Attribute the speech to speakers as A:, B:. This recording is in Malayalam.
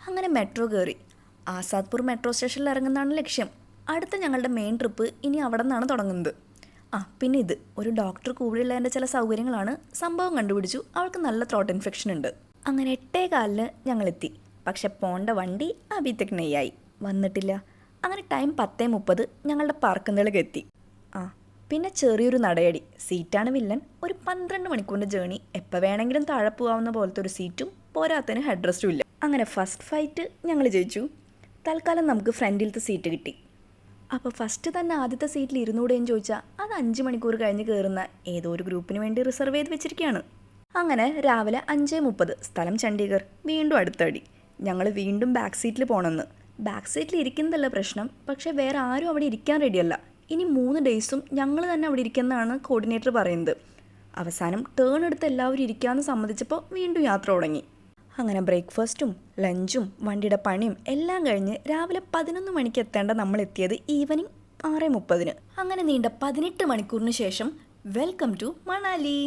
A: അങ്ങനെ മെട്രോ കയറി. ആസാദ്പൂർ മെട്രോ സ്റ്റേഷനിൽ ഇറങ്ങുന്നതാണ് ലക്ഷ്യം. അടുത്ത ഞങ്ങളുടെ മെയിൻ ട്രിപ്പ് ഇനി അവിടെ നിന്നാണ് തുടങ്ങുന്നത്. പിന്നെ ഇത് ഒരു ഡോക്ടർ കൂടെയുള്ളതിൻ്റെ ചില സൗകര്യങ്ങളാണ്. സംഭവം കണ്ടുപിടിച്ചു, അവൾക്ക് നല്ല ത്രോട്ട് ഇൻഫെക്ഷൻ ഉണ്ട്. അങ്ങനെ 8:15 ഞങ്ങളെത്തി. പക്ഷെ പോണ്ട വണ്ടി അഭിത്തേക്ക് നെയ്യായി വന്നിട്ടില്ല. അങ്ങനെ ടൈം 10:30 ഞങ്ങളുടെ പാർക്കുന്നിലേക്ക് എത്തി. പിന്നെ ചെറിയൊരു നടയടി. സീറ്റാണ് വില്ലൻ. ഒരു 12 മണിക്കൂറിൻ്റെ ജേണി. എപ്പോൾ വേണമെങ്കിലും താഴെ പോകാവുന്ന പോലത്തെ ഒരു സീറ്റും പോരാത്തതിന് ഹെഡ് റെസ്റ്റും ഇല്ല. അങ്ങനെ ഫസ്റ്റ് ഫൈറ്റ് ഞങ്ങൾ ജയിച്ചു. തൽക്കാലം നമുക്ക് ഫ്രണ്ടിലത്തെ സീറ്റ് കിട്ടി. അപ്പോൾ ഫസ്റ്റ് തന്നെ ആദ്യത്തെ സീറ്റിൽ ഇരുന്നൂടെയും ചോദിച്ചാൽ അത് 5 മണിക്കൂർ കഴിഞ്ഞ് കയറുന്ന ഏതോ ഒരു ഗ്രൂപ്പിന് വേണ്ടി റിസർവ് ചെയ്ത് വെച്ചിരിക്കുകയാണ്. അങ്ങനെ രാവിലെ 5:30 സ്ഥലം ചണ്ഡീഗഡ്. വീണ്ടും അടുത്തടി. ഞങ്ങൾ വീണ്ടും ബാക്ക് സീറ്റിൽ പോകണമെന്ന്. ബാക്ക് സീറ്റിൽ ഇരിക്കുന്നതല്ല പ്രശ്നം, പക്ഷേ വേറെ ആരും അവിടെ ഇരിക്കാൻ റെഡിയല്ല. ഇനി 3 ഡേയ്സും ഞങ്ങൾ തന്നെ അവിടെ ഇരിക്കുന്നതാണ് കോർഡിനേറ്റർ പറയുന്നത്. അവസാനം ടേൺ എടുത്ത് എല്ലാവരും ഇരിക്കാമെന്ന് സമ്മതിച്ചപ്പോൾ വീണ്ടും യാത്ര തുടങ്ങി. അങ്ങനെ ബ്രേക്ക്ഫാസ്റ്റും ലഞ്ചും വണ്ടിയുടെ പണിയും എല്ലാം കഴിഞ്ഞ് രാവിലെ 11 മണിക്ക് എത്തേണ്ട നമ്മൾ എത്തിയത് ഈവനിങ് 6:30. അങ്ങനെ നീണ്ട 18 മണിക്കൂറിന് ശേഷം വെൽക്കം ടു മണാലി.